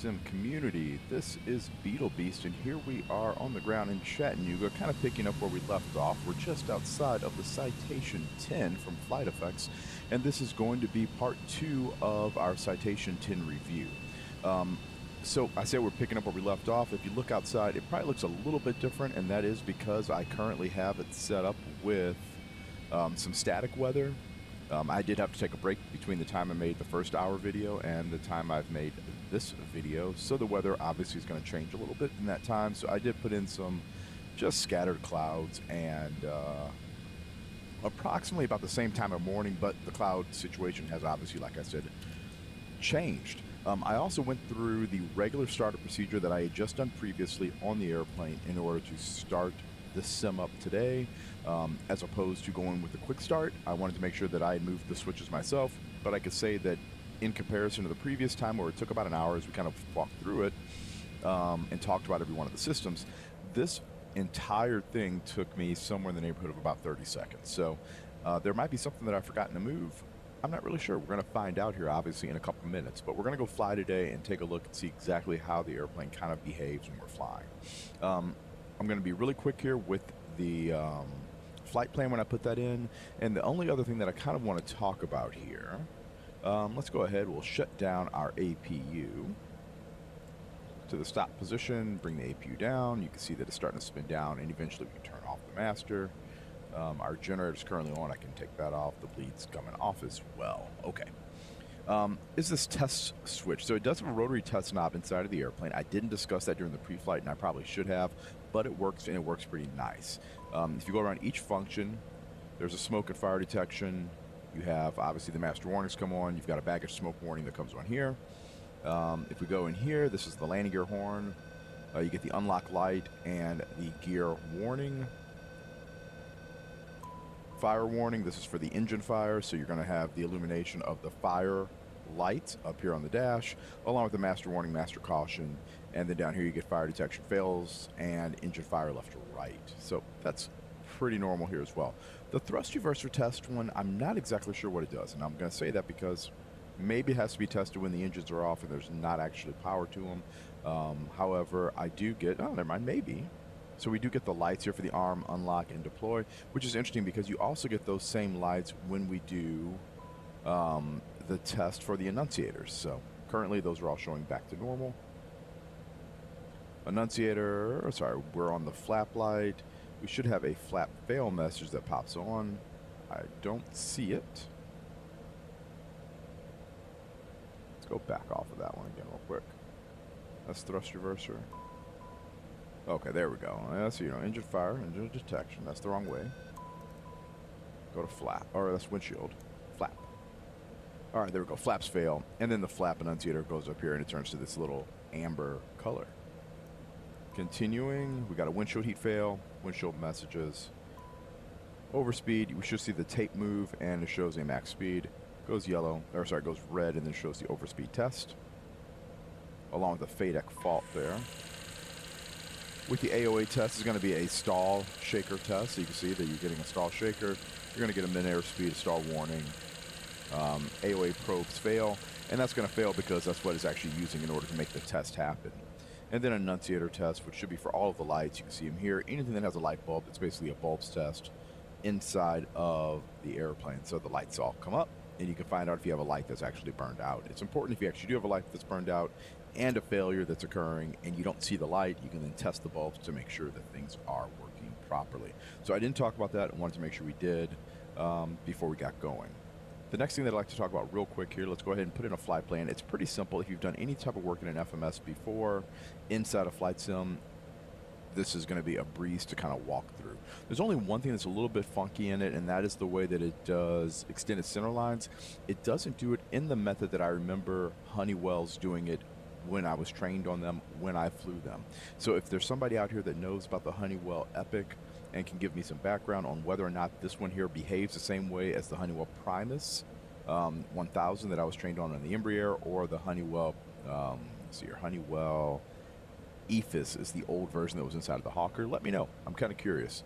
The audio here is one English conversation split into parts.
Sim community. This is Beetle Beast, and here we are on the ground in Chattanooga, kind of picking up where we left off. We're just outside of the Citation 10 from Flight Effects, and this is going to be part 2 of our Citation 10 review. So I say we're picking up where we left off. If you look outside, it probably looks a little bit different, and that is because I currently have it set up with some static weather. I did have to take a break between the time I made the first hour video and the time I've made this video, so the weather obviously is going to change a little bit in that time. So I did put in some just scattered clouds and approximately about the same time of morning, but the cloud situation has obviously, like I said, changed. I also went through the regular startup procedure that I had just done previously on the airplane in order to start the sim up today, as opposed to going with the quick start. I wanted to make sure that I had moved the switches myself, but I could say that in comparison to the previous time where it took about an hour as we kind of walked through it and talked about every one of the systems, this entire thing took me somewhere in the neighborhood of about 30 seconds. So there might be something that I've forgotten to move. I'm not really sure. We're going to find out here, obviously, in a couple minutes. But we're going to go fly today and take a look and see exactly how the airplane kind of behaves when we're flying. I'm going to be really quick here with the flight plan when I put that in. And the only other thing that I kind of want to talk about here, let's go ahead. We'll shut down our APU to the stop position, bring the APU down. You can see that it's starting to spin down, and eventually we can turn off the master. Our generator is currently on. I can take that off. The bleed's coming off as well. Okay. Is this test switch? So it does have a rotary test knob inside of the airplane. I didn't discuss that during the pre-flight, and I probably should have, but it works, and it works pretty nice. If you go around each function, there's a smoke and fire detection. You have, obviously, the master warnings come on. You've got a baggage smoke warning that comes on here. If we go in here, this is the landing gear horn. You get the unlock light and the gear warning. Fire warning, this is for the engine fire, so you're going to have the illumination of the fire lights up here on the dash, along with the master warning, master caution, and then down here you get fire detection fails and engine fire left to right. So that's pretty normal here as well. The thrust reverser test one, I'm not exactly sure what it does, and I'm going to say that because maybe it has to be tested when the engines are off and there's not actually power to them. However, I do get, oh, never mind, maybe. So we do get the lights here for the arm, unlock, and deploy, which is interesting because you also get those same lights when we do the test for the annunciators. So currently those are all showing back to normal. Annunciator, sorry, we're on the flap light. We should have a flap fail message that pops on. I don't see it. Let's go back off of that one again real quick. That's thrust reverser. Okay, there we go. So, engine fire, engine detection. That's the wrong way. Go to flap, or that's windshield. Flap. All right, there we go. Flaps fail. And then the flap annunciator goes up here, and it turns to this little amber color. Continuing, we got a windshield heat fail, windshield messages. Overspeed, we should see the tape move, and it shows a max speed. Goes yellow, or sorry, goes red, and then shows the overspeed test. Along with the FADEC fault there. With the AOA test, is going to be a stall shaker test. So you can see that you're getting a stall shaker. You're going to get a mid-air speed, a stall warning. AOA probes fail, and that's going to fail because that's what it's actually using in order to make the test happen. And then annunciator test, which should be for all of the lights. You can see them here. Anything that has a light bulb, it's basically a bulbs test inside of the airplane. So the lights all come up, and you can find out if you have a light that's actually burned out. It's important if you actually do have a light that's burned out and a failure that's occurring and you don't see the light, you can then test the bulbs to make sure that things are working properly. So I didn't talk about that. I wanted to make sure we did before we got going. The next thing that I'd like to talk about real quick here, let's go ahead and put in a flight plan. It's pretty simple. If you've done any type of work in an FMS before inside a flight sim, this is going to be a breeze to kind of walk through. There's only one thing that's a little bit funky in it, and that is the way that it does extended center lines. It doesn't do it in the method that I remember Honeywell's doing it when I was trained on them, when I flew them. So if there's somebody out here that knows about the Honeywell Epic and can give me some background on whether or not this one here behaves the same way as the Honeywell Primus 1000 that I was trained on the Embraer, or the Honeywell, let's see here, Honeywell EFIS is the old version that was inside of the Hawker, let me know. I'm kind of curious.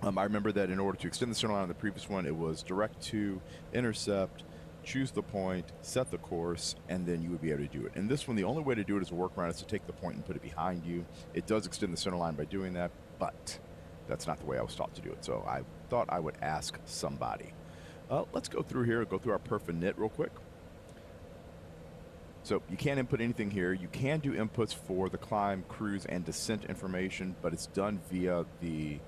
I remember that in order to extend the center line on the previous one, it was direct to intercept, choose the point, set the course, and then you would be able to do it. And this one, the only way to do it as a workaround is to take the point and put it behind you. It does extend the center line by doing that, but that's not the way I was taught to do it. So I thought I would ask somebody. Let's go through here, go through our perf and knit real quick. So you can't input anything here. You can do inputs for the climb, cruise, and descent information, but it's done via the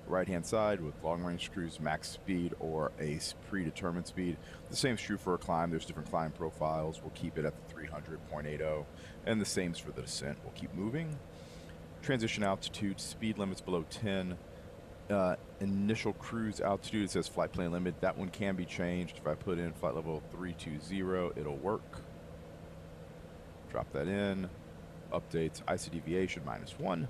right-hand side with long-range cruise, max speed, or a predetermined speed. The same is true for a climb. There's different climb profiles. We'll keep it at the 300.80, and the same is for the descent. We'll keep moving. Transition altitude, speed limits below 10. Initial cruise altitude, it says flight plane limit. That one can be changed. If I put in flight level 320, it'll work. Drop that in. Updates, IC deviation -1.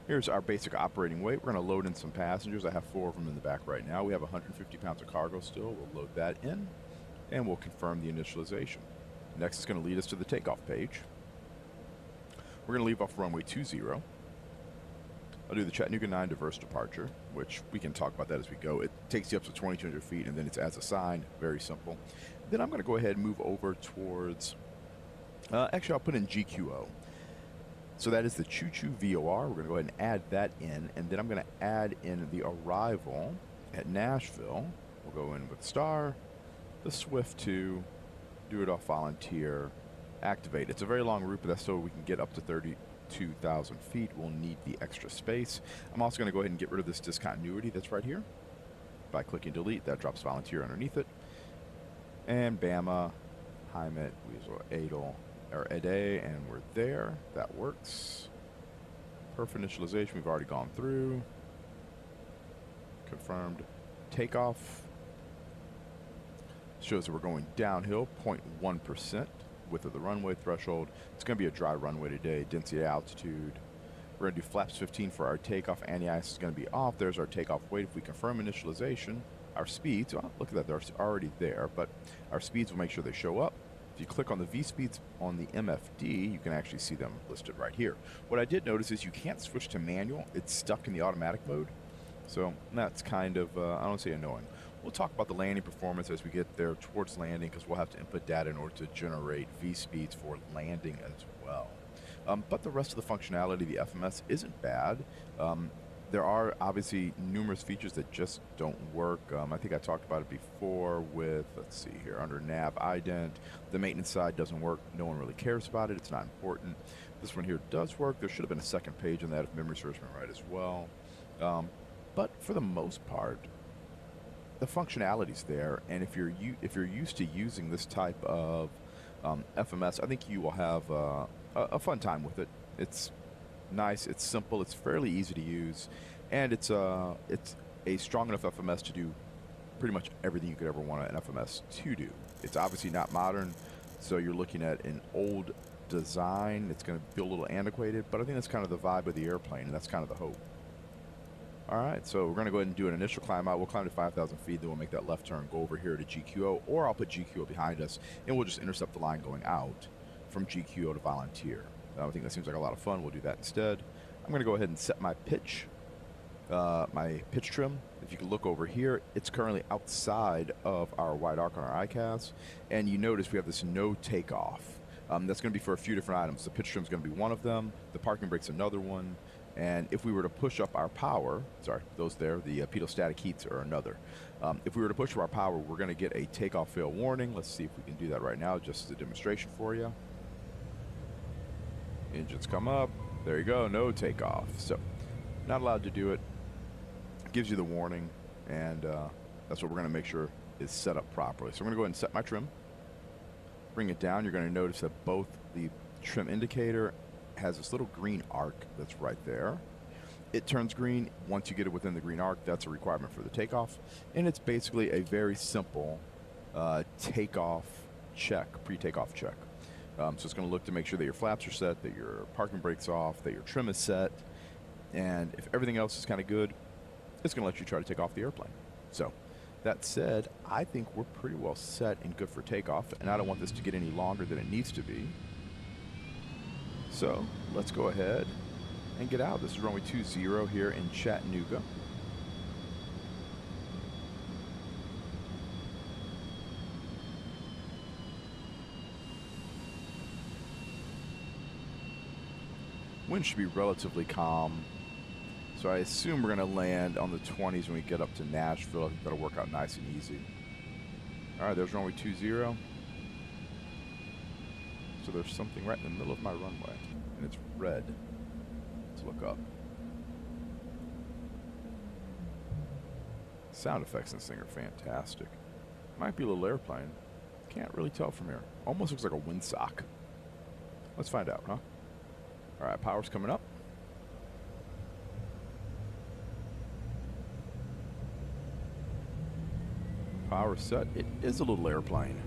Here's our basic operating weight. We're going to load in some passengers. I have 4 of them in the back right now. We have 150 pounds of cargo still. We'll load that in, and we'll confirm the initialization. Next is going to lead us to the takeoff page. We're going to leave off runway 20. I'll do the Chattanooga 9 diverse departure, which we can talk about that as we go. It takes you up to 2,200 feet, and then it's as assigned. Very simple. Then I'm going to go ahead and move over towards... actually, I'll put in GQO. So that is the Choo-Choo VOR. We're going to go ahead and add that in, and then I'm going to add in the arrival at Nashville. We'll go in with Star, the Swift 2, do it off volunteer, activate. It's a very long route, but that's so we can get up to 32,000 feet. We'll need the extra space. I'm also going to go ahead and get rid of this discontinuity that's right here. By clicking delete, that drops volunteer underneath it. And Bama, Heimet, Weasel, Adel, or Ade, and we're there. That works. Perf initialization, we've already gone through. Confirmed. Takeoff. Shows that we're going downhill, 0.1% width of the runway threshold. It's going to be a dry runway today. Density altitude. We're going to do flaps 15 for our takeoff. Anti-ice is going to be off. There's our takeoff weight. If we confirm initialization, our speeds, oh, look at that, they're already there, but our speeds will make sure they show up. If you click on the V-speeds on the MFD, you can actually see them listed right here. What I did notice is you can't switch to manual. It's stuck in the automatic mode. So that's kind of, I don't say annoying. We'll talk about the landing performance as we get there towards landing, because we'll have to input data in order to generate V-speeds for landing as well. But the rest of the functionality of the FMS isn't bad. There are obviously numerous features that just don't work. I think I talked about it before with, let's see here, under nav ident. The maintenance side doesn't work. No one really cares about it. It's not important. This one here does work. There should have been a second page on that if memory serves me right as well. But for the most part, the functionality's there, and if you're used to using this type of FMS, I think you will have a fun time with it. It's nice, it's simple, it's fairly easy to use, and it's a strong enough FMS to do pretty much everything you could ever want an FMS to do. It's obviously not modern, so you're looking at an old design. It's going to feel a little antiquated, but I think that's kind of the vibe of the airplane, and that's kind of the hope. Alright, so we're going to go ahead and do an initial climb out. We'll climb to 5,000 feet, then we'll make that left turn, go over here to GQO, or I'll put GQO behind us, and we'll just intercept the line going out from GQO to Volunteer. I think that seems like a lot of fun. We'll do that instead. I'm going to go ahead and set my pitch trim. If you can look over here, it's currently outside of our wide arc on our ICAS, and you notice we have this no takeoff. That's going to be for a few different items. The pitch trim is going to be one of them. The parking brake's another one. And if we were to push up our power, sorry, those there, the pedostatic heats are another. If we were to push up our power, we're going to get a takeoff fail warning. Let's see if we can do that right now, just as a demonstration for you. Engines come up. There you go, no takeoff. So, not allowed to do it. Gives you the warning, and that's what we're going to make sure is set up properly. So I'm going to go ahead and set my trim. Bring it down. You're going to notice that both the trim indicator has this little green arc that's right there. It turns green once you get it within the green arc. That's a requirement for the takeoff, and it's basically a very simple takeoff check, pre-takeoff check. So it's going to look to make sure that your flaps are set, that your parking brake's off, that your trim is set, and if everything else is kind of good, it's going to let you try to take off the airplane. So that said, I think we're pretty well set and good for takeoff, and I don't want this to get any longer than it needs to be. So let's go ahead and get out. This is runway 20 here in Chattanooga. Wind should be relatively calm. So I assume we're going to land on the 20s when we get up to Nashville. I think that'll work out nice and easy. All right, there's runway 20. So there's something right in the middle of my runway, and it's red. Let's look up. Sound effects in this thing are fantastic. Might be a little airplane. Can't really tell from here. Almost looks like a windsock. Let's find out, huh? All right, power's coming up. Power set. It is a little airplane.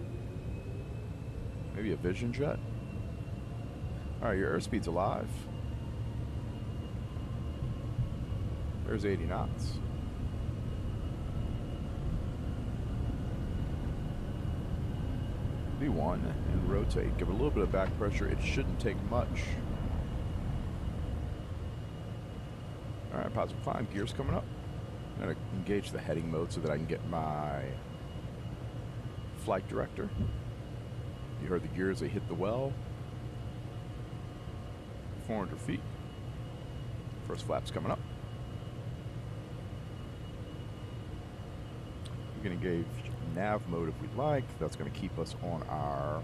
Maybe a Vision jet. All right, your airspeed's alive. There's 80 knots. V1 and rotate. Give it a little bit of back pressure. It shouldn't take much. All right, positive climb. Gears coming up. I'm going to engage the heading mode so that I can get my flight director. You heard the gears, they hit the well. 400 feet. First flap's coming up. We can engage nav mode if we'd like. That's going to keep us on our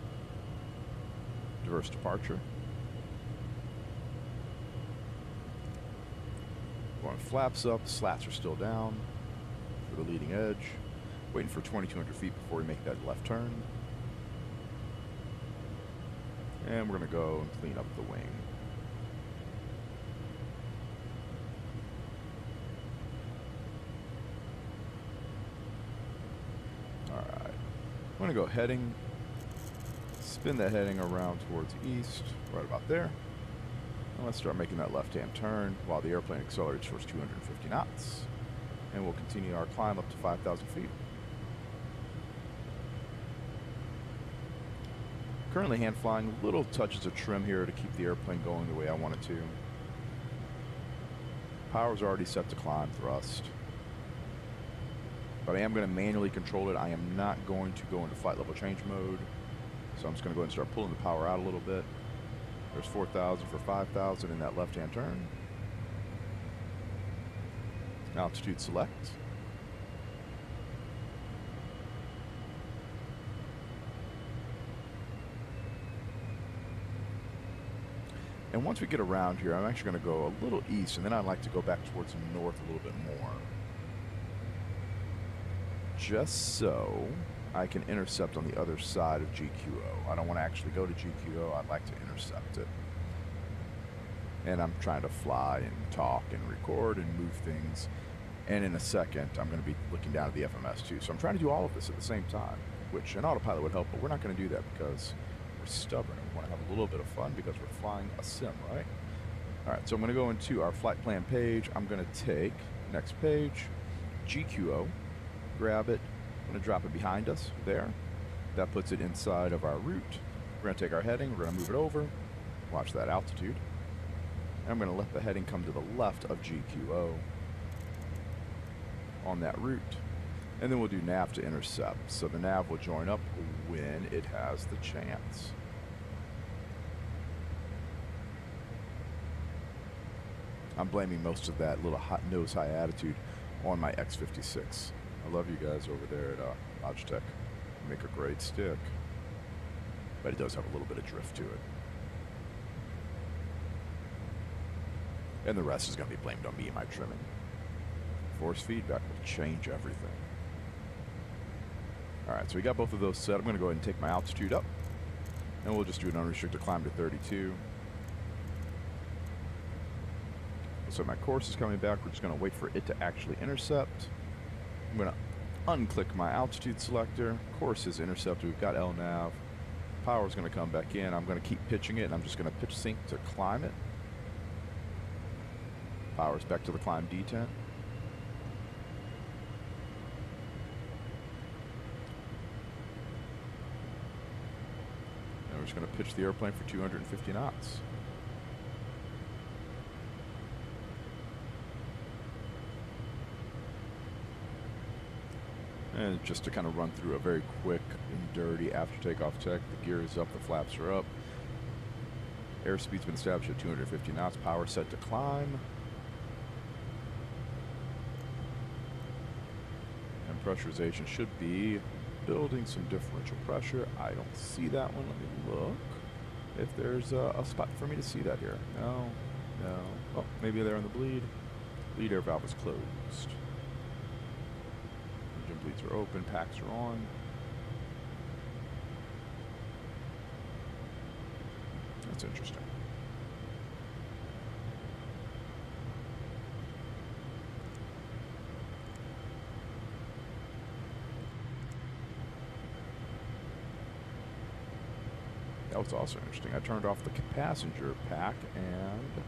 diverse departure. Going flaps up, slats are still down for the leading edge. Waiting for 2,200 feet before we make that left turn. And we're going to go and clean up the wing. Alright. I'm going to go heading. Spin that heading around towards east, right about there. And let's start making that left-hand turn while the airplane accelerates towards 250 knots. And we'll continue our climb up to 5,000 feet. Currently hand flying, little touches of trim here to keep the airplane going the way I want it to. Power's already set to climb thrust. But I am going to manually control it. I am not going to go into flight level change mode. So I'm just going to go ahead and start pulling the power out a little bit. There's 4,000 for 5,000 in that left-hand turn. Altitude select. And once we get around here, I'm actually going to go a little east, and then I'd like to go back towards the north a little bit more. Just so I can intercept on the other side of GQO. I don't want to actually go to GQO. I'd like to intercept it. And I'm trying to fly and talk and record and move things. And in a second, I'm going to be looking down at the FMS too. So I'm trying to do all of this at the same time, which an autopilot would help, but we're not going to do that because we're stubborn. We want to have a little bit of fun because we're flying a sim, right? All right, so I'm going to go into our flight plan page. I'm going to take, next page, GQO, grab it. I'm going to drop it behind us there. That puts it inside of our route. We're going to take our heading. We're going to move it over. Watch that altitude. And I'm going to let the heading come to the left of GQO on that route. And then we'll do nav to intercept. So the nav will join up when it has the chance. I'm blaming most of that little hot nose high attitude on my X56. I love you guys over there at Logitech. You make a great stick. But it does have a little bit of drift to it. And the rest is going to be blamed on me and my trimming. Force feedback will change everything. Alright, so we got both of those set. I'm going to go ahead and take my altitude up. And we'll just do an unrestricted climb to 32. So my course is coming back. We're just going to wait for it to actually intercept. I'm going to unclick my altitude selector. Course is intercepted. We've got LNAV. Power's going to come back in. I'm going to keep pitching it, and I'm just going to pitch sync to climb it. Power's back to the climb D10. And we're just going to pitch the airplane for 250 knots. And just to kind of run through a very quick and dirty after takeoff tech, the gear is up, the flaps are up. Airspeed's been established at 250 knots. Power set to climb. And pressurization should be building some differential pressure. I don't see that one. Let me look if there's a spot for me to see that here. No. Oh, maybe they're on the bleed. Bleed air valve is closed. Engine bleeds are open. Packs are on. That's interesting. That was also interesting. I turned off the passenger pack and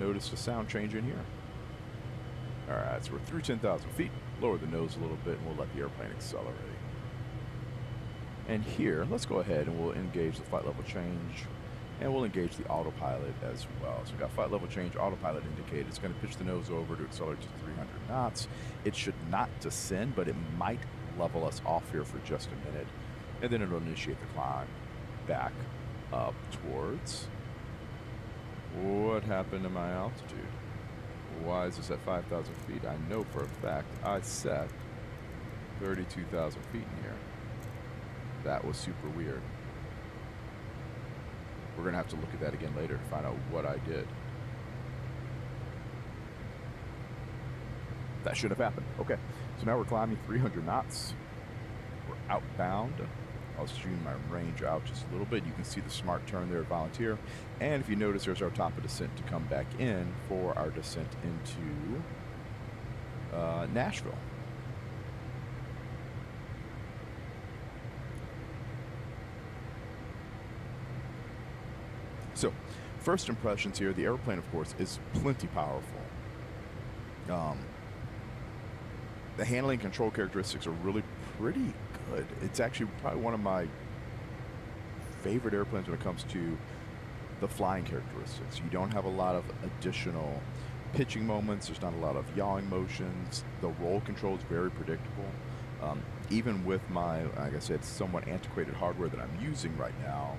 noticed a sound change in here. All right, so we're through 10,000 feet. Lower the nose a little bit and we'll let the airplane accelerate. And here, let's go ahead and we'll engage the flight level change and we'll engage the autopilot as well. So we've got flight level change, autopilot indicated. It's going to pitch the nose over to accelerate to 300 knots. It should not descend, but it might level us off here for just a minute. And then it'll initiate the climb back up towards. What happened to my altitude? Why is this at 5,000 feet? I know for a fact I set 32,000 feet in here. That was super weird. We're going to have to look at that again later to find out what I did. That should have happened. Okay, so now we're climbing 300 knots. We're outbound. I'll zoom my range out just a little bit. You can see the smart turn there at Volunteer. And if you notice, there's our top of descent to come back in for our descent into Nashville. So, first impressions here, the airplane, of course, is plenty powerful. The handling control characteristics are really pretty good. It's actually probably one of my favorite airplanes when it comes to the flying characteristics. You don't have a lot of additional pitching moments. There's not a lot of yawing motions. The roll control is very predictable. Even with my, like I said, somewhat antiquated hardware that I'm using right now,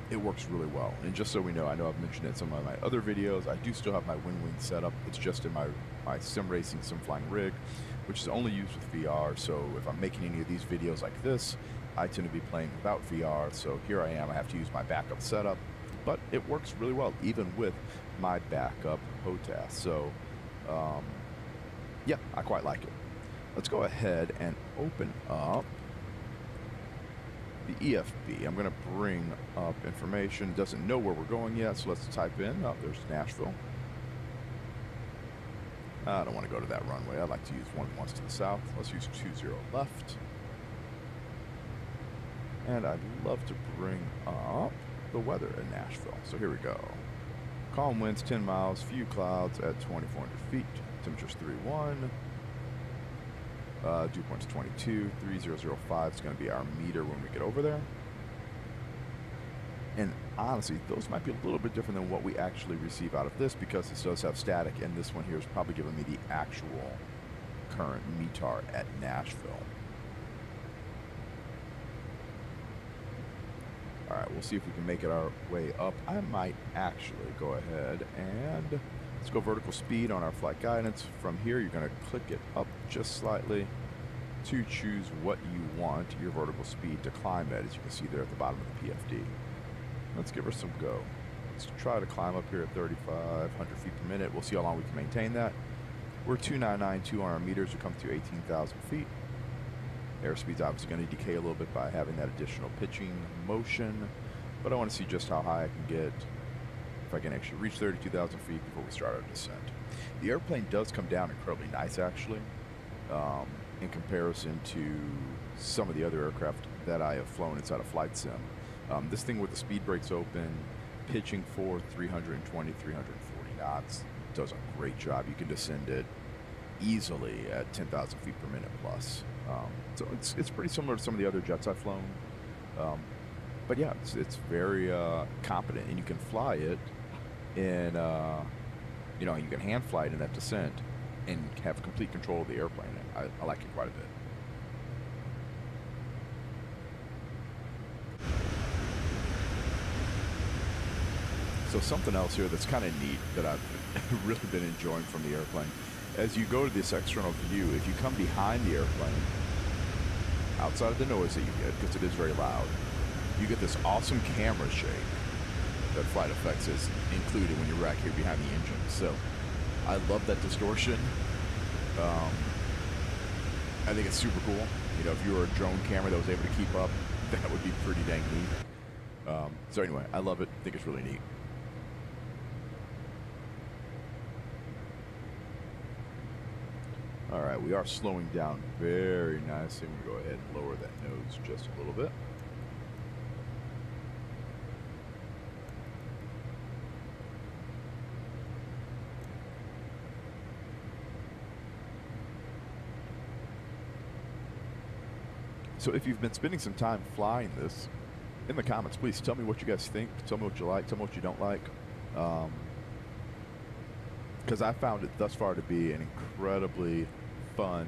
it works really well. And just so we know, I know I've mentioned it in some of my other videos, I do still have my WinWing setup. It's just in my sim racing, sim flying rig, which is only used with VR. So if I'm making any of these videos like this, I tend to be playing without VR. So here I am, I have to use my backup setup, but it works really well, even with my backup HOTAS. So yeah, I quite like it. Let's go ahead and open up the EFB. I'm going to bring up information. It doesn't know where we're going yet, so let's type in. Oh, there's Nashville. I don't want to go to that runway. I'd like to use one once to the south. Let's use 20 left. And I'd love to bring up the weather in Nashville. So here we go. Calm winds, 10 miles, few clouds at 2,400 feet. Temperature's 31. Dew point's 22. 3005 is going to be our meter when we get over there. And honestly, those might be a little bit different than what we actually receive out of this, because this does have static, and this one here is probably giving me the actual current METAR at Nashville. All right, we'll see if we can make it our way up. I might actually go ahead and let's go vertical speed on our flight guidance. From here, you're going to click it up just slightly to choose what you want your vertical speed to climb at, as you can see there at the bottom of the PFD. Let's give her some go. Let's try to climb up here at 3,500 feet per minute. We'll see how long we can maintain that. We're 2,992 on our meters. We come to 18,000 feet. Airspeed's obviously going to decay a little bit by having that additional pitching motion, but I want to see just how high I can get, if I can actually reach 32,000 feet before we start our descent. The airplane does come down incredibly nice, actually, in comparison to some of the other aircraft that I have flown inside a flight sim. This thing with the speed brakes open, pitching for 320, 340 knots, does a great job. You can descend it easily at 10,000 feet per minute plus. So it's pretty similar to some of the other jets I've flown. But yeah, it's very competent, and you can fly it in, you know, you can hand fly it in that descent and have complete control of the airplane. I like it quite a bit. So something else here that's kind of neat that I've really been enjoying from the airplane. As you go to this external view, if you come behind the airplane, outside of the noise that you get, because it is very loud, you get this awesome camera shake that Flight Effects is included when you're right here behind the engine. So I love that distortion. I think it's super cool. You know, if you were a drone camera that was able to keep up, that would be pretty dang neat. So anyway, I love it. I think it's really neat. All right, we are slowing down very nicely. I'm going to go ahead and lower that nose just a little bit. So if you've been spending some time flying this, in the comments, please tell me what you guys think. Tell me what you like. Tell me what you don't like. Because I found it thus far to be an incredibly fun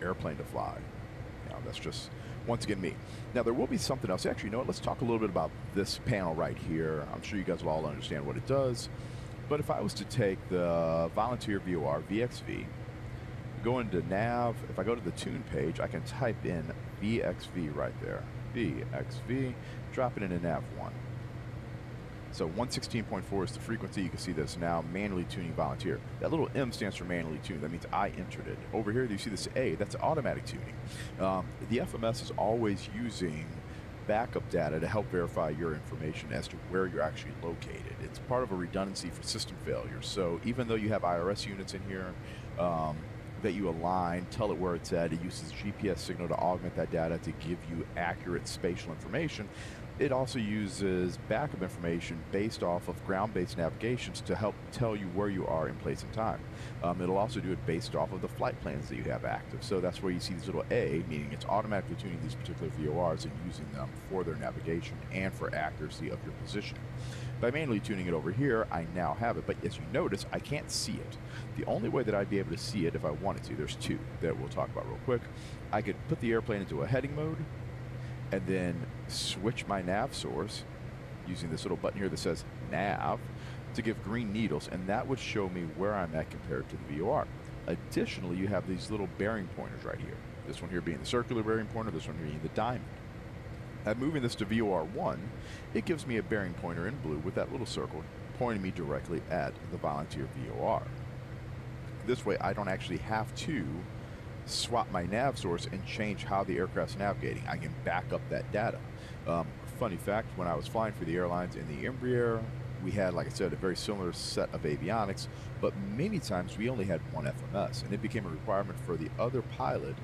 airplane to fly. You know, that's just, once again, me. Now, there will be something else. Actually, you know what? Let's talk a little bit about this panel right here. I'm sure you guys will all understand what it does. But if I was to take the Volunteer VOR VXV, go into nav, if I go to the tune page, I can type in VXV right there. VXV, drop it into nav 1. So 116.4 is the frequency. You can see this now, manually tuning Volunteer. That little M stands for manually tuned. That means I entered it. Over here, you see this A, that's automatic tuning. The FMS is always using backup data to help verify your information as to where you're actually located. It's part of a redundancy for system failures. So even though you have IRS units in here, that you align, tell it where it's at. It uses GPS signal to augment that data to give you accurate spatial information. It also uses backup information based off of ground-based navigations to help tell you where you are in place and time. It'll also do it based off of the flight plans that you have active. So that's where you see this little A, meaning it's automatically tuning these particular VORs and using them for their navigation and for accuracy of your positioning. By manually tuning it over here, I now have it, but as you notice, I can't see it. The only way that I'd be able to see it if I wanted to, there's two that we'll talk about real quick. I could put the airplane into a heading mode and then switch my nav source using this little button here that says nav to give green needles, and that would show me where I'm at compared to the VOR. Additionally, you have these little bearing pointers right here. This one here being the circular bearing pointer, this one being the diamond. I'm moving this to VOR1, it gives me a bearing pointer in blue with that little circle pointing me directly at the Volunteer VOR. This way I don't actually have to swap my nav source and change how the aircraft's navigating. I can back up that data. Funny fact, when I was flying for the airlines in the Embraer, we had, like I said, a very similar set of avionics, but many times we only had one FMS, and it became a requirement for the other pilot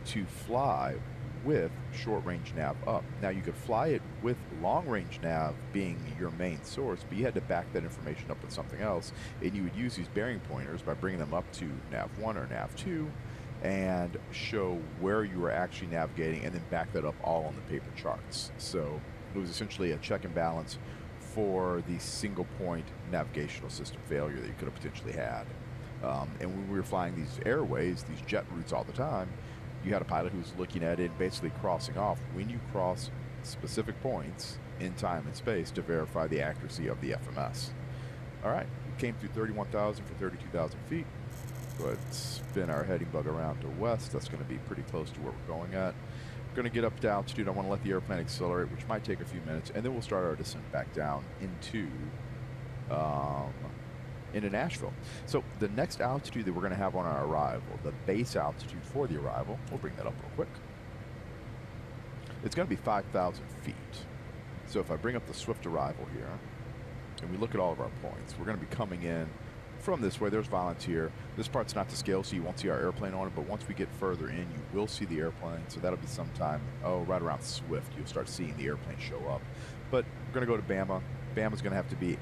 to fly with short-range nav up. Now, you could fly it with long-range nav being your main source, but you had to back that information up with something else, and you would use these bearing pointers by bringing them up to nav 1 or nav 2 and show where you were actually navigating and then back that up all on the paper charts. So it was essentially a check and balance for the single point navigational system failure that you could have potentially had. And when we were flying these airways, these jet routes all the time, you had a pilot who was looking at it and basically crossing off when you cross specific points in time and space to verify the accuracy of the FMS. All right, we came through 31,000 for 32,000 feet. Go ahead and spin our heading bug around to west. That's going to be pretty close to where we're going at. We're going to get up to altitude. I want to let the airplane accelerate, which might take a few minutes, and then we'll start our descent back down into Nashville. So the next altitude that we're going to have on our arrival, the base altitude for the arrival, we'll bring that up real quick. It's going to be 5,000 feet. So if I bring up the swift arrival here, and we look at all of our points, we're going to be coming in from this way. There's Volunteer. This part's not to scale, so you won't see our airplane on it, but once we get further in, you will see the airplane. So that'll be sometime, right around Swift, you'll start seeing the airplane show up. But we're going to go to Bama. Bama's going to have to be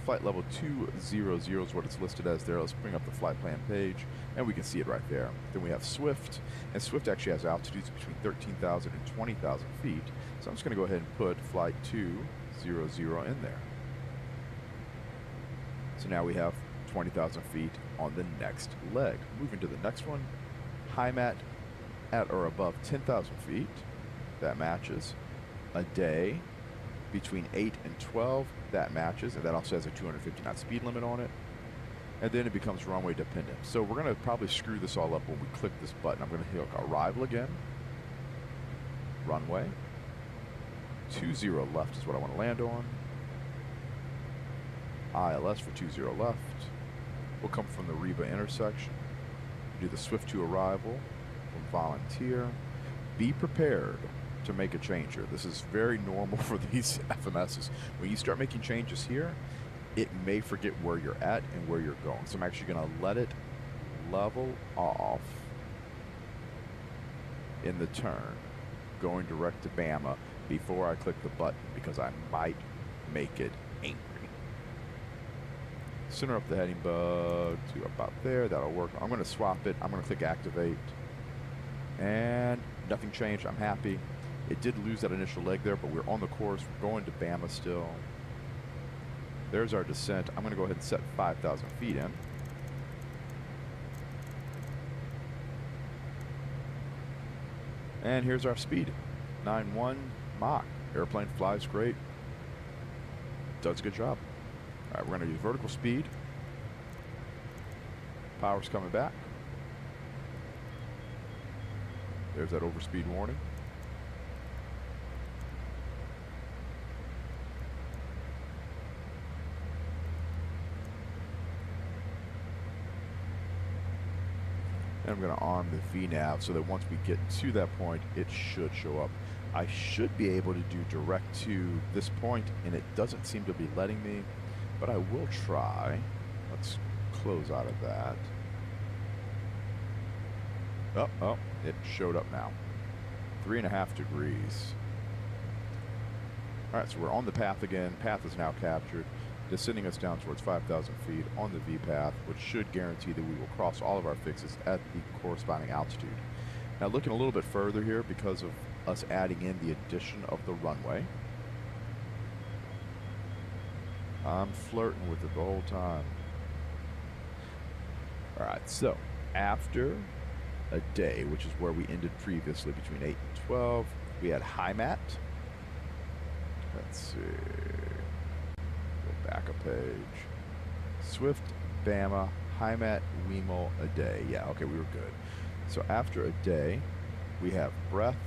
flight level 200 is what it's listed as there. Let's bring up the flight plan page, and we can see it right there. Then we have Swift, and Swift actually has altitudes between 13,000 and 20,000 feet. So I'm just going to go ahead and put flight 200 in there. So now we have 20,000 feet on the next leg. Moving to the next one, HIMAT at or above 10,000 feet. That matches. A day between 8 and 12, that matches, and that also has a 250 knot speed limit on it. And then it becomes runway dependent. So we're going to probably screw this all up when we click this button. I'm going to hit arrival again. Runway. 20 left is what I want to land on. ILS for 20 left. We'll come from the Reba intersection. Do the swift to arrival from volunteer. Be prepared to make a change here. This is very normal for these FMSs. When you start making changes here, it may forget where you're at and where you're going. So I'm actually going to let it level off in the turn, going direct to Bama before I click the button, because I might make it angry. Center up the heading bug to about there. That'll work. I'm going to swap it. I'm going to click activate. And nothing changed. I'm happy. It did lose that initial leg there, but we're on the course. We're going to Bama still. There's our descent. I'm going to go ahead and set 5,000 feet in. And here's our speed. 9.1 Mach. Airplane flies great. Does a good job. All right, we're going to use vertical speed. Power's coming back. There's that overspeed warning. And I'm going to arm the VNav so that once we get to that point, it should show up. I should be able to do direct to this point, and it doesn't seem to be letting me, but I will try. Let's close out of that. Oh, it showed up now. 3.5 degrees. All right, so we're on the path again. Path is now captured, descending us down towards 5,000 feet on the V path, which should guarantee that we will cross all of our fixes at the corresponding altitude. Now, looking a little bit further here, because of us adding in the addition of the runway, I'm flirting with it the whole time. All right, so after a day, which is where we ended previously between 8 and 12, we had high mat. Let's see. Go back a page. Swift, Bama, high mat, Weimel, a day. Yeah, okay, we were good. So after a day, we have breath,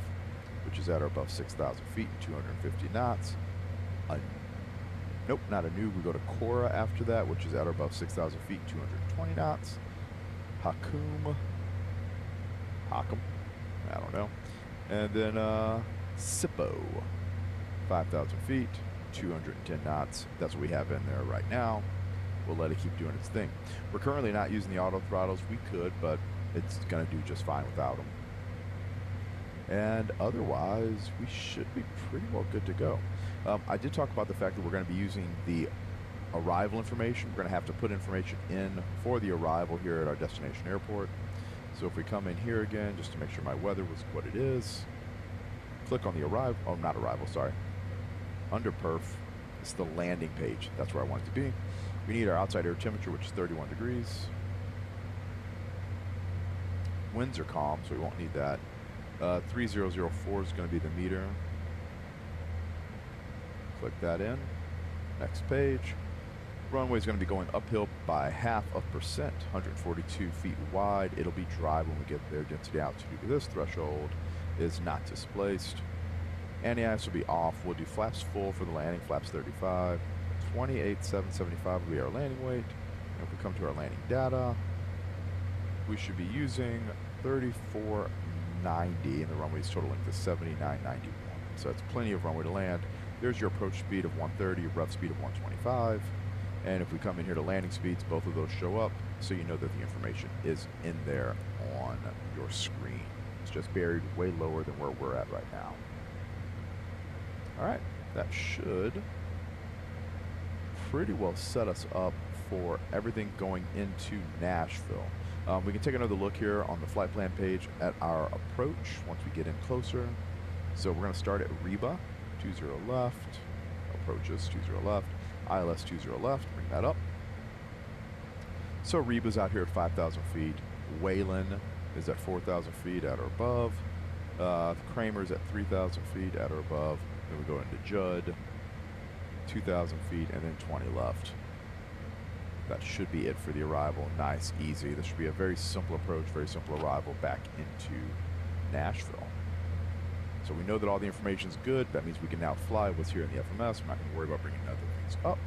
which is at or above 6,000 feet, 250 knots. Nope, not a new. We go to Cora after that, which is at or above 6,000 feet, 220 knots. Hakum, I don't know. And then Sippo, 5,000 feet, 210 knots. That's what we have in there right now. We'll let it keep doing its thing. We're currently not using the auto throttles. We could, but it's going to do just fine without them. And otherwise, we should be pretty well good to go. I did talk about the fact that we're going to be using the arrival information. We're going to have to put information in for the arrival here at our destination airport. So if we come in here again, just to make sure my weather was what it is, click on the arrival, oh, not arrival, sorry. Under perf, it's the landing page. That's where I want it to be. We need our outside air temperature, which is 31 degrees. Winds are calm, so we won't need that. 3004 is going to be the meter. Click that in. Next page. Runway is going to be going uphill by 0.5%, 142 feet wide. It'll be dry when we get there. Density altitude to this threshold is not displaced. Anti-ice will be off. We'll do flaps full for the landing, flaps 35. 28,775 will be our landing weight. And if we come to our landing data, we should be using 3490, and the runway's total length is 7991. So that's plenty of runway to land. There's your approach speed of 130, rev speed of 125. And if we come in here to landing speeds, both of those show up, so you know that the information is in there on your screen. It's just buried way lower than where we're at right now. All right, that should pretty well set us up for everything going into Nashville. We can take another look here on the flight plan page at our approach once we get in closer. So we're going to start at Reba, 20 left, approaches 20 left, ILS 20 left, bring that up. So Reba's out here at 5,000 feet. Wayland is at 4,000 feet at or above. Kramer's at 3,000 feet at or above. Then we go into Judd. 2,000 feet, and then 20 left. That should be it for the arrival. Nice, easy. This should be a very simple approach, very simple arrival back into Nashville. So we know that all the information is good. That means we can now fly what's here in the FMS. We're not going to worry about bringing other things up.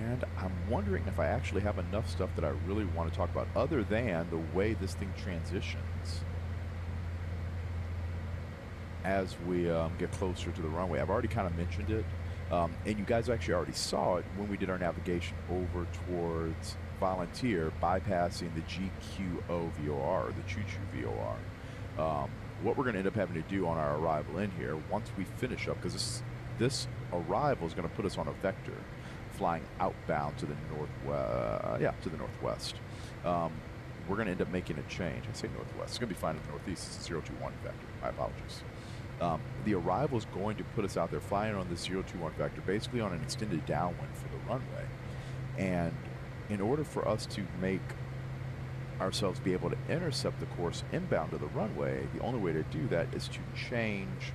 And I'm wondering if I actually have enough stuff that I really want to talk about other than the way this thing transitions as we get closer to the runway. I've already kind of mentioned it. And you guys actually already saw it when we did our navigation over towards Volunteer, bypassing the GQO VOR, or the Choo-Choo VOR. What we're going to end up having to do on our arrival in here, once we finish up, because this arrival is going to put us on a vector flying outbound to the northwest. We're going to end up making a change. I say northwest. It's going to be fine in the northeast. It's a 021 vector. My apologies. The arrival is going to put us out there flying on the 021 vector, basically on an extended downwind for the runway. And in order for us to make ourselves be able to intercept the course inbound to the runway, the only way to do that is to change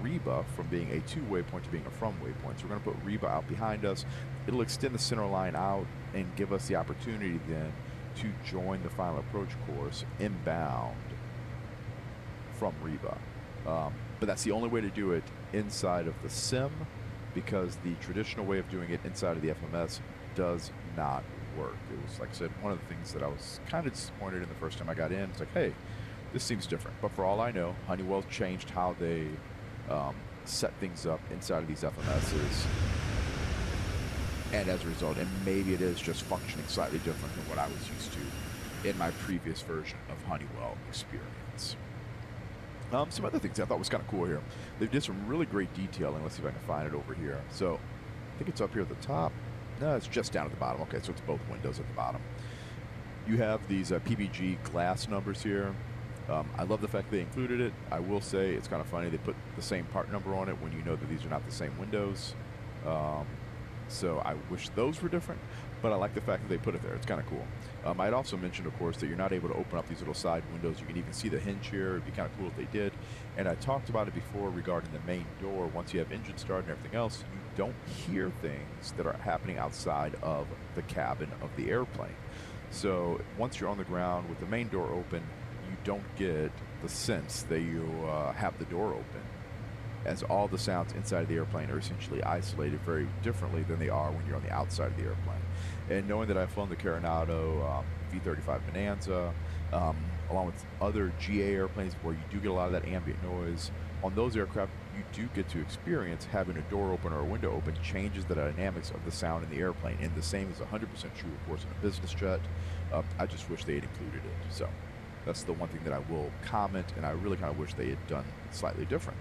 Reba from being a to waypoint to being a from waypoint. So we're going to put Reba out behind us. It'll extend the center line out and give us the opportunity then to join the final approach course inbound from Reba. But that's the only way to do it inside of the sim, because the traditional way of doing it inside of the FMS does not work. It was, like I said, one of the things that I was kind of disappointed in the first time I got in. It's like, hey, this seems different. But for all I know, Honeywell changed how they set things up inside of these FMSs. And as a result, and maybe it is just functioning slightly different than what I was used to in my previous version of Honeywell experience. Some other things I thought was kind of cool here. They did some really great detailing. Let's see if I can find it over here. So I think it's up here at the top. No, it's just down at the bottom. Okay, so it's both windows at the bottom. You have these PBG glass numbers here. I love the fact they included it. I will say it's kind of funny they put the same part number on it when you know that these are not the same windows. So I wish those were different, but I like the fact that they put it there. It's kind of cool. I'd also mentioned, of course, that you're not able to open up these little side windows. You can even see the hinge here. It'd be kind of cool if they did. And I talked about it before regarding the main door. Once you have engine start and everything else, you don't hear things that are happening outside of the cabin of the airplane. So once you're on the ground with the main door open, you don't get the sense that you have the door open, as all the sounds inside of the airplane are essentially isolated very differently than they are when you're on the outside of the airplane. And knowing that I've flown the Coronado V35 Bonanza, along with other GA airplanes where you do get a lot of that ambient noise, on those aircraft you do get to experience having a door open or a window open changes the dynamics of the sound in the airplane. And the same is 100% true, of course, in a business jet. I just wish they had included it. So that's the one thing that I will comment, and I really kind of wish they had done slightly different.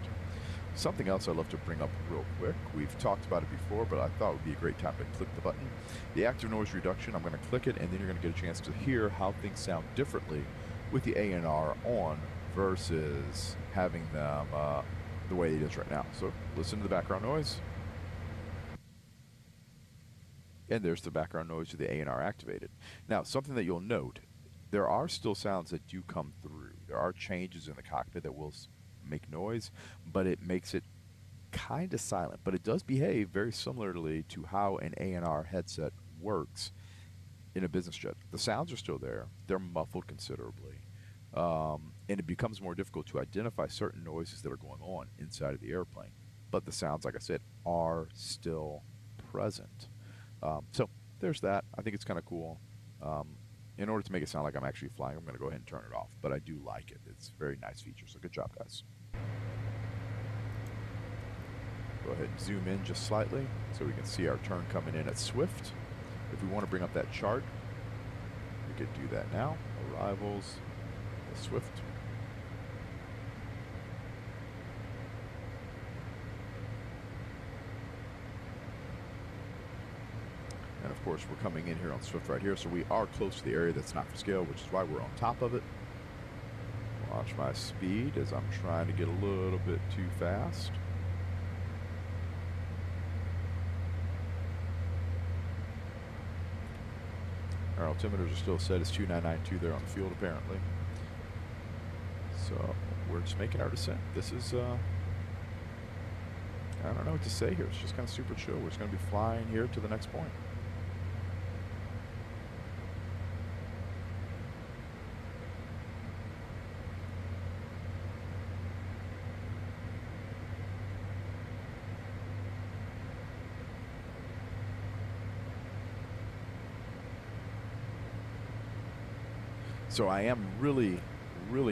Something else I'd love to bring up real quick. We've talked about it before, but I thought it would be a great time to click the button. The active noise reduction, I'm going to click it, and then you're going to get a chance to hear how things sound differently with the ANR on versus having them the way it is right now. So listen to the background noise. And there's the background noise of the ANR activated. Now, something that you'll note, there are still sounds that do come through. There are changes in the cockpit that will make noise, but it makes it kind of silent. But it does behave very similarly to how an ANR headset works in a business jet. The sounds are still there. They're muffled considerably. And it becomes more difficult to identify certain noises that are going on inside of the airplane. But the sounds, like I said, are still present. So there's that. I think it's kind of cool. In order to make it sound like I'm actually flying, I'm going to go ahead and turn it off. But I do like it. It's a very nice feature. So good job, guys. Go ahead and zoom in just slightly so we can see our turn coming in at Swift. If we want to bring up that chart, we could do that now. Arrivals, Swift. And of course, we're coming in here on Swift right here, so we are close to the area that's not for scale, which is why we're on top of it. Watch my speed as I'm trying to get a little bit too fast. Our altimeters are still set as 2992 there on the field, apparently. So we're just making our descent. This is our I don't know what to say here. It's just kind of super chill. We're just going to be flying here to the next point. So I am really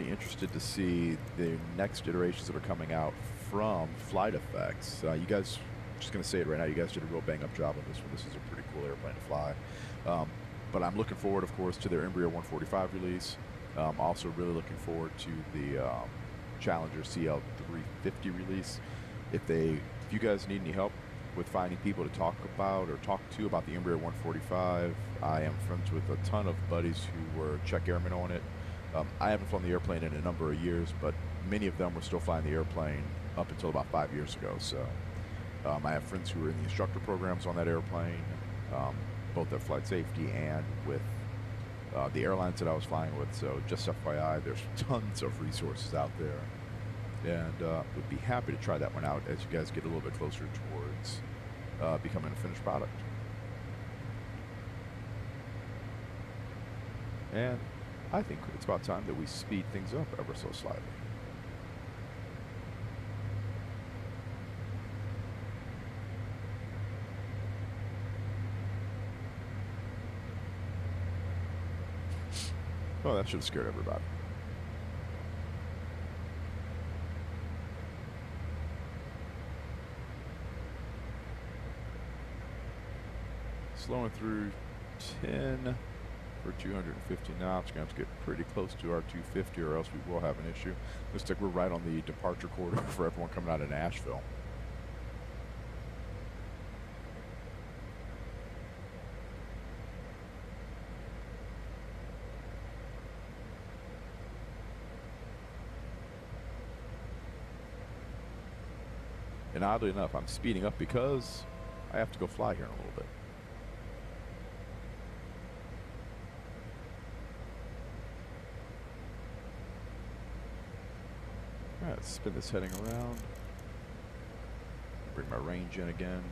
interested to see the next iterations that are coming out from Flight Effects. You guys, just going to say it right now, you guys did a real bang-up job on this one. This is a pretty cool airplane to fly. But I'm looking forward, of course, to their Embraer 145 release. Also really looking forward to the Challenger CL350 release. If you guys need any help with finding people to talk to about the Embraer 145, I am friends with a ton of buddies who were check airmen on it. I haven't flown the airplane in a number of years, but many of them were still flying the airplane up until about 5 years ago. So I have friends who were in the instructor programs on that airplane, both at Flight Safety and with the airlines that I was flying with. So just FYI, there's tons of resources out there, and would be happy to try that one out as you guys get a little bit closer towards becoming a finished product. And I think it's about time that we speed things up ever so slightly. Well, that should have scared everybody. Slowing through 10 for 250 knots. We're going to have to get pretty close to our 250 or else we will have an issue. Looks like we're right on the departure corridor for everyone coming out of Nashville. And oddly enough, I'm speeding up because I have to go fly here in a little bit. All right, let's spin this heading around. Bring my range in again.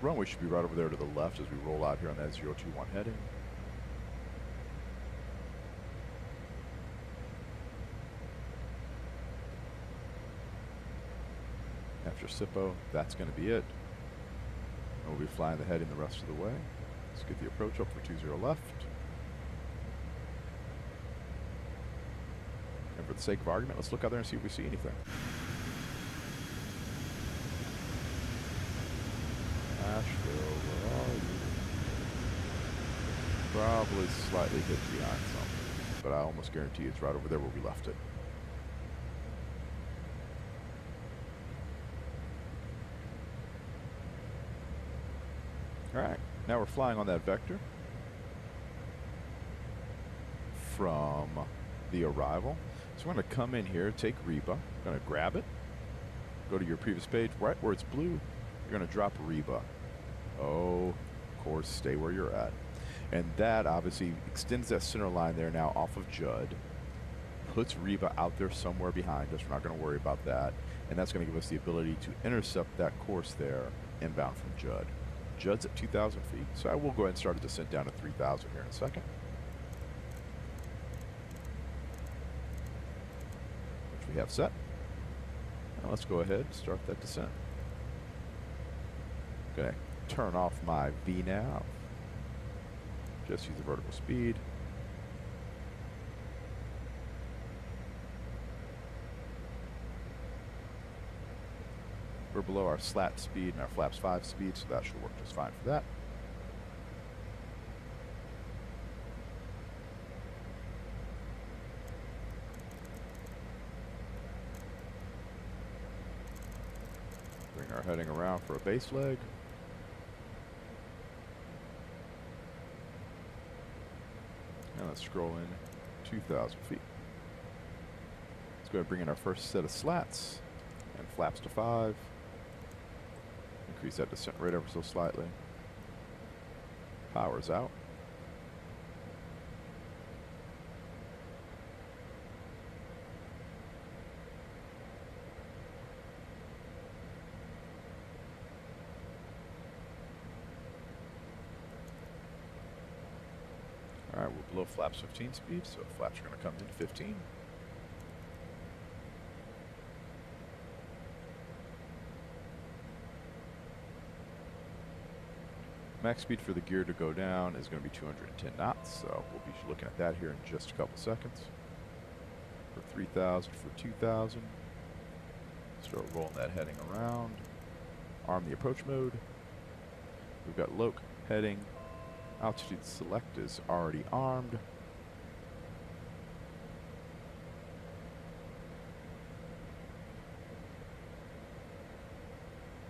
Runway should be right over there to the left as we roll out here on that 021 heading. After SIPO, that's going to be it. We'll be flying the heading the rest of the way. Let's get the approach up for 20 left. And for the sake of argument, let's look out there and see if we see anything. Nashville, where are you? Probably slightly hit behind something, but I almost guarantee it's right over there where we left it. All right, now we're flying on that vector from the arrival. So we're going to come in here, take Reba, going to grab it, go to your previous page, right where it's blue, you're going to drop Reba. Oh, of course, stay where you're at. And that obviously extends that center line there now off of Judd, puts Reba out there somewhere behind us. We're not going to worry about that. And that's going to give us the ability to intercept that course there inbound from Judd. Judd's at 2,000 feet, so I will go ahead and start a descent down to 3,000 here in a second. Which we have set. Now let's go ahead and start that descent. Okay, turn off my VNAV. Just use the vertical speed. We're below our slat speed and our flaps 5 speed, so that should work just fine for that. Bring our heading around for a base leg. And let's scroll in 2,000 feet. Let's go ahead and bring in our first set of slats and flaps to 5. Increase that descent rate ever so slightly. Power's out. we're below flaps 15 speed, so flaps are going to come in 15. Max speed for the gear to go down is going to be 210 knots, so we'll be looking at that here in just a couple seconds. For 3,000, for 2,000. Start rolling that heading around. Arm the approach mode. We've got loc, heading. Altitude select is already armed.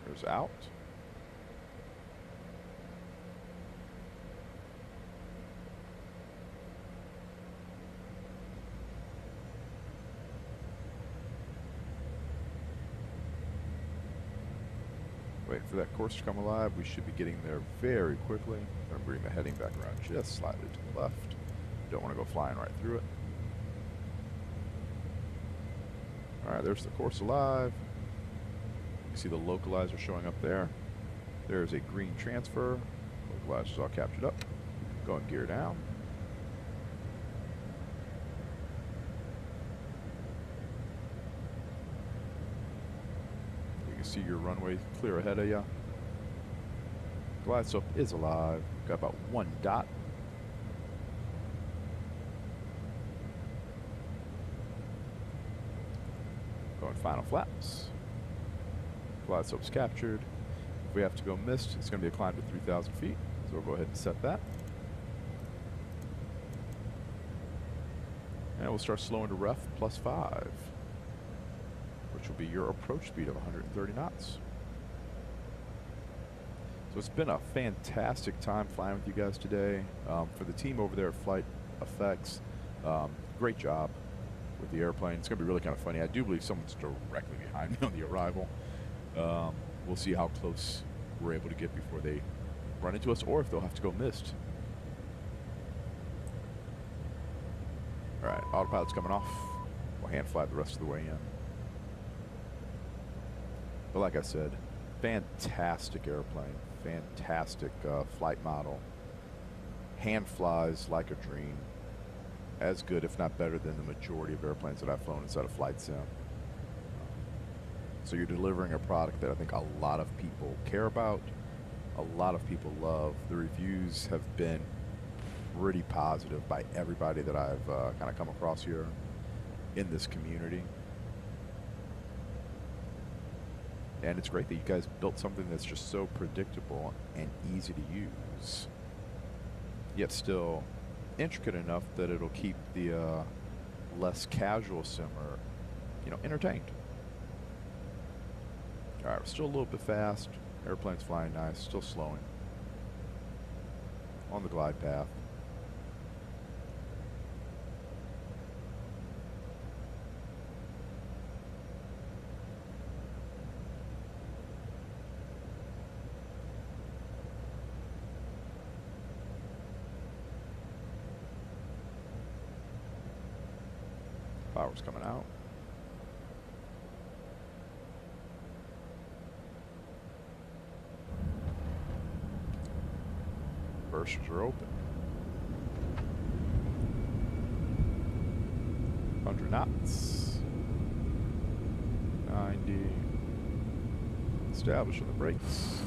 There's out. Waiting for that course to come alive. We should be getting there very quickly. I'm going to bring the heading back around just slightly to the left. Don't want to go flying right through it. Alright, there's the course alive. You see the localizer showing up there. There's a green transfer. Localizer's all captured up. Going gear down. See your runway clear ahead of you. Glide slope is alive. Got about 1 dot. Going final flaps. Glide slope's captured. If we have to go missed, it's going to be a climb to 3,000 feet. So we'll go ahead and set that. And we'll start slowing to ref +5. Which will be your approach speed of 130 knots. So it's been a fantastic time flying with you guys today. For the team over there at Flight Effects, great job with the airplane. It's going to be really kind of funny. I do believe someone's directly behind me on the arrival. We'll see how close we're able to get before they run into us, or if they'll have to go missed. All right, autopilot's coming off. We'll hand fly the rest of the way in. But like I said, fantastic airplane, fantastic flight model. Hand flies like a dream. As good, if not better, than the majority of airplanes that I've flown inside a flight sim. So you're delivering a product that I think a lot of people care about, a lot of people love. The reviews have been pretty positive by everybody that I've kind of come across here in this community. And it's great that you guys built something that's just so predictable and easy to use, yet still intricate enough that it'll keep the less casual simmer, entertained. All right, we're still a little bit fast. Airplane's flying nice, still slowing on the glide path. Power's coming out. Bursters are open. 100 knots. 90. Establishing the brakes.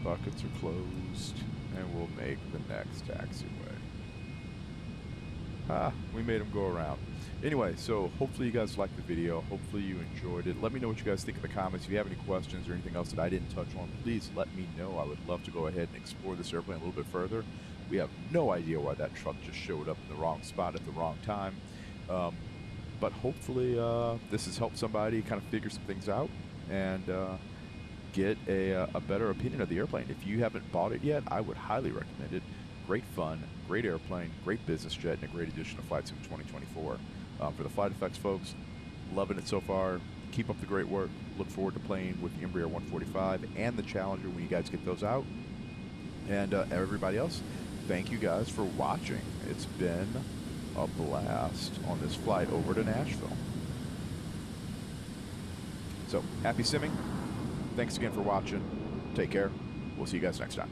Buckets are closed, and we'll make the next taxiway. We made them go around. Anyway, so hopefully you guys liked the video. Hopefully you enjoyed it. Let me know what you guys think in the comments. If you have any questions or anything else that I didn't touch on, please let me know. I would love to go ahead and explore this airplane a little bit further. We have no idea why that truck just showed up in the wrong spot at the wrong time. But hopefully this has helped somebody kind of figure some things out and get a better opinion of the airplane. If you haven't bought it yet, I would highly recommend it. Great fun, great airplane, great business jet, and a great addition to Flight Sim 2024. For the Flight Effects folks, loving it so far. Keep up the great work. Look forward to playing with the Embraer 145 and the Challenger when you guys get those out. And everybody else, thank you guys for watching. It's been a blast on this flight over to Nashville. So happy simming. Thanks again for watching. Take care. We'll see you guys next time.